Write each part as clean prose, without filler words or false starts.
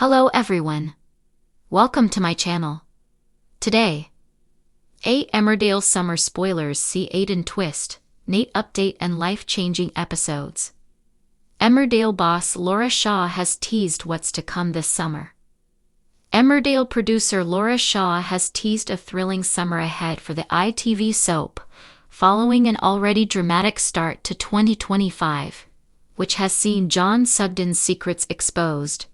Hello everyone. Welcome to my channel. Today, Emmerdale summer spoilers, see Aidan twist, Nate update and life-changing episodes. Emmerdale boss Laura Shaw has teased what's to come this summer. Emmerdale producer Laura Shaw has teased a thrilling summer ahead for the ITV soap, following an already dramatic start to 2025, which has seen John Sugden's secrets exposed,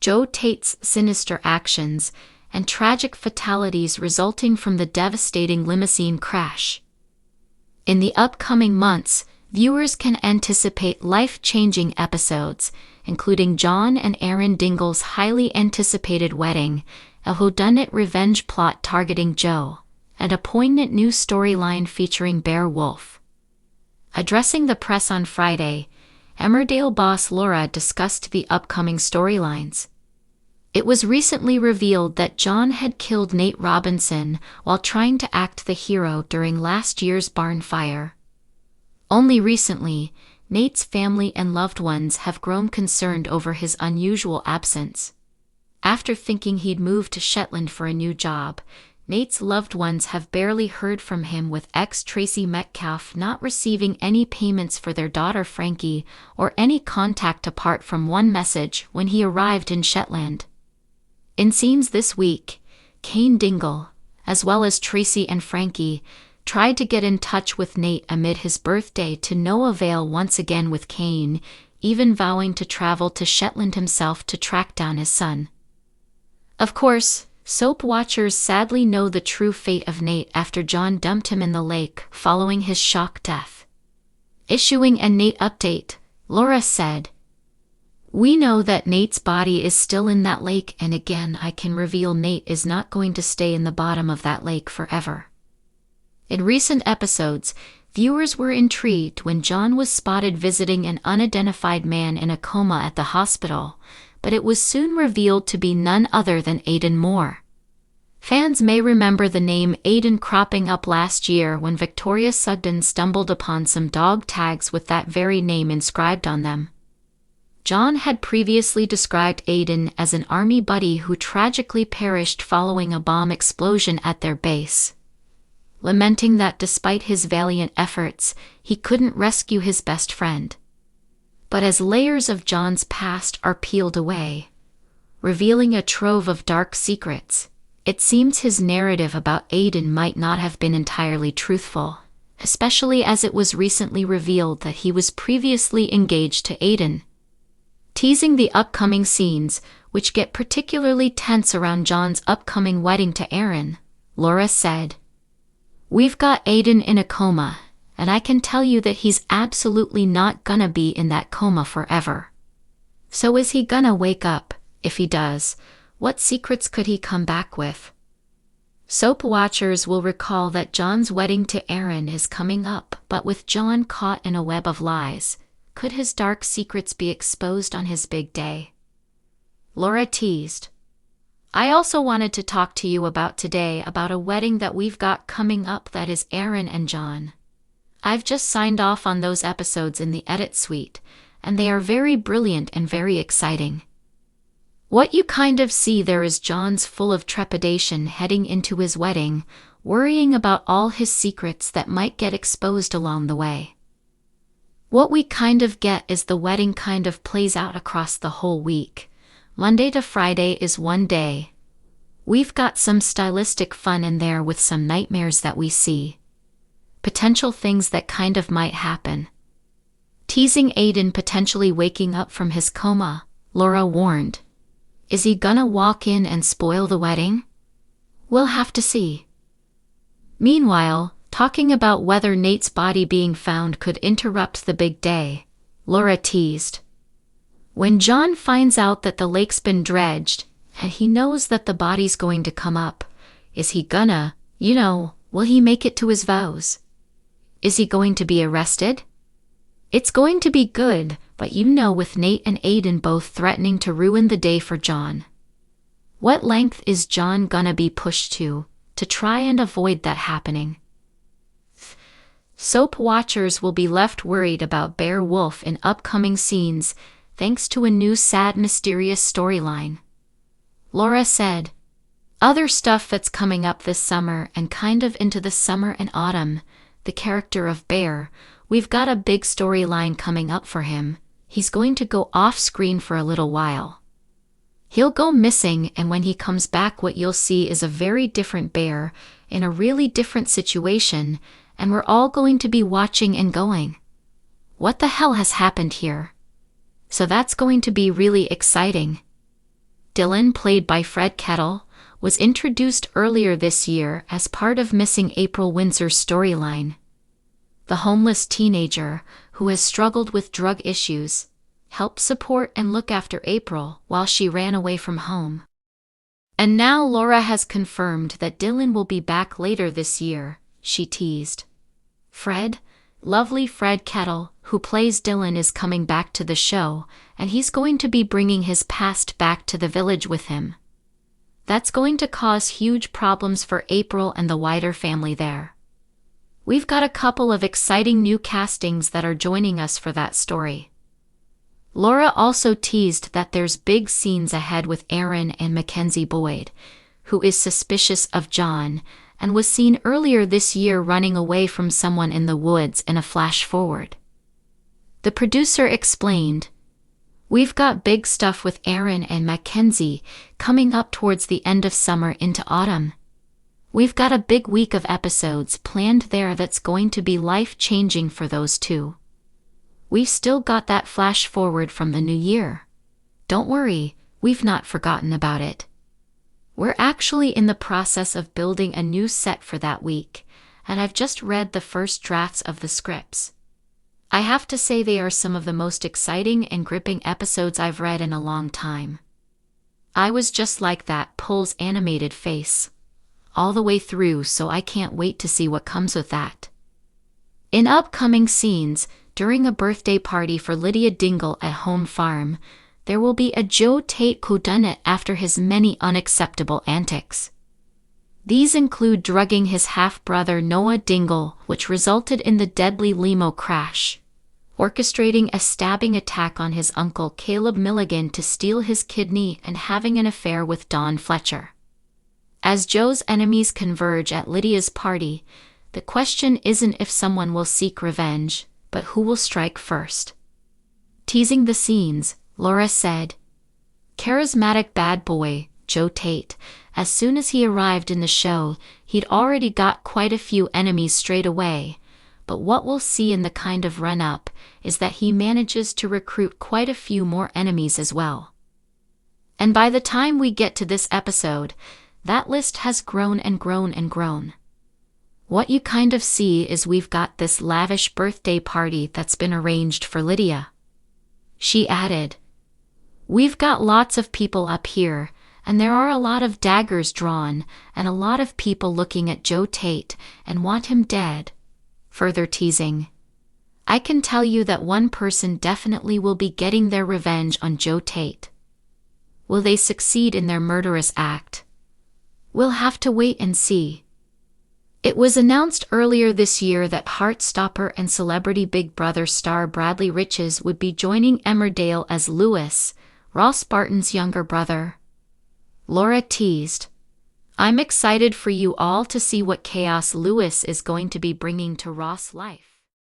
Joe Tate's sinister actions, and tragic fatalities resulting from the devastating limousine crash. In the upcoming months, viewers can anticipate life-changing episodes, including John and Erin Dingle's highly anticipated wedding, a whodunit revenge plot targeting Joe, and a poignant new storyline featuring Bear Wolf. Addressing the press on Friday, Emmerdale boss Laura discussed the upcoming storylines. It was recently revealed that John had killed Nate Robinson while trying to act the hero during last year's barn fire. Only recently, Nate's family and loved ones have grown concerned over his unusual absence. After thinking he'd moved to Shetland for a new job, Nate's loved ones have barely heard from him, with ex-Tracy Metcalfe not receiving any payments for their daughter Frankie or any contact apart from one message when he arrived in Shetland. In scenes this week, Kane Dingle, as well as Tracy and Frankie, tried to get in touch with Nate amid his birthday to no avail, once again with Kane even vowing to travel to Shetland himself to track down his son. Of course, soap watchers sadly know the true fate of Nate after John dumped him in the lake following his shock death. Issuing a Nate update, Laura said, "We know that Nate's body is still in that lake, and again I can reveal Nate is not going to stay in the bottom of that lake forever." In recent episodes, viewers were intrigued when John was spotted visiting an unidentified man in a coma at the hospital, but it was soon revealed to be none other than Aidan Moore. Fans may remember the name Aidan cropping up last year when Victoria Sugden stumbled upon some dog tags with that very name inscribed on them. John had previously described Aidan as an army buddy who tragically perished following a bomb explosion at their base, lamenting that despite his valiant efforts, he couldn't rescue his best friend. But as layers of John's past are peeled away, revealing a trove of dark secrets, it seems his narrative about Aidan might not have been entirely truthful, especially as it was recently revealed that he was previously engaged to Aidan. Teasing the upcoming scenes, which get particularly tense around John's upcoming wedding to Erin, Laura said, "We've got Aidan in a coma, and I can tell you that he's absolutely not gonna be in that coma forever. So is he gonna wake up? If he does, what secrets could he come back with?" Soap watchers will recall that John's wedding to Erin is coming up, but with John caught in a web of lies, could his dark secrets be exposed on his big day? Laura teased, "I also wanted to talk to you about today about a wedding that we've got coming up that is Erin and John. I've just signed off on those episodes in the edit suite, and they are very brilliant and very exciting. What you kind of see there is John's full of trepidation heading into his wedding, worrying about all his secrets that might get exposed along the way. What we kind of get is the wedding kind of plays out across the whole week. Monday to Friday is one day. We've got some stylistic fun in there with some nightmares that we see. Potential things that kind of might happen." Teasing Aidan potentially waking up from his coma, Laura warned, "Is he gonna walk in and spoil the wedding? We'll have to see." Meanwhile, talking about whether Nate's body being found could interrupt the big day, Laura teased, "When John finds out that the lake's been dredged, and he knows that the body's going to come up, is he gonna, will he make it to his vows? Is he going to be arrested? It's going to be good, but with Nate and Aidan both threatening to ruin the day for John. What length is John gonna be pushed to try and avoid that happening?" Soap watchers will be left worried about Bear Wolf in upcoming scenes, thanks to a new sad, mysterious storyline. Laura said. Other stuff that's coming up this summer and kind of into the summer and autumn, the character of Bear, we've got a big storyline coming up for him. He's going to go off-screen for a little while. He'll go missing, and when he comes back what you'll see is a very different Bear, in a really different situation, and we're all going to be watching and going, what the hell has happened here? So that's going to be really exciting. Dylan, played by Fred Kettle, was introduced earlier this year as part of Missing April Windsor's storyline. The homeless teenager, who has struggled with drug issues, helped support and look after April while she ran away from home. And now Laura has confirmed that Dylan will be back later this year, she teased. Fred, lovely Fred Kettle, who plays Dylan, is coming back to the show, and he's going to be bringing his past back to the village with him. That's going to cause huge problems for April and the wider family there. We've got a couple of exciting new castings that are joining us for that story. Laura also teased that there's big scenes ahead with Aaron and Mackenzie Boyd, who is suspicious of John, and was seen earlier this year running away from someone in the woods in a flash forward. The producer explained, "We've got big stuff with Aidan and Mackenzie coming up towards the end of summer into autumn. We've got a big week of episodes planned there that's going to be life-changing for those two. We've still got that flash forward from the new year. Don't worry, we've not forgotten about it. We're actually in the process of building a new set for that week, and I've just read the first drafts of the scripts. I have to say they are some of the most exciting and gripping episodes I've read in a long time." I was just like that Pull's animated face all the way through, so I can't wait to see what comes with that. In upcoming scenes, during a birthday party for Lydia Dingle at Home Farm, there will be a Joe Tate whodunit after his many unacceptable antics. These include drugging his half-brother Noah Dingle, which resulted in the deadly limo crash, orchestrating a stabbing attack on his uncle Caleb Milligan to steal his kidney, and having an affair with Dawn Fletcher. As Joe's enemies converge at Lydia's party, the question isn't if someone will seek revenge, but who will strike first. Teasing the scenes, Laura said, "Charismatic bad boy, Joe Tate. As soon as he arrived in the show, he'd already got quite a few enemies straight away, but what we'll see in the kind of run-up is that he manages to recruit quite a few more enemies as well. And by the time we get to this episode, that list has grown and grown and grown. What you kind of see is we've got this lavish birthday party that's been arranged for Lydia." She added, "We've got lots of people up here, and there are a lot of daggers drawn, and a lot of people looking at Joe Tate and want him dead." Further teasing, "I can tell you that one person definitely will be getting their revenge on Joe Tate. Will they succeed in their murderous act? We'll have to wait and see." It was announced earlier this year that Heartstopper and Celebrity Big Brother star Bradley Riches would be joining Emmerdale as Lewis, Ross Barton's younger brother. Laura teased, "I'm excited for you all to see what chaos Lewis is going to be bringing to Ross' life."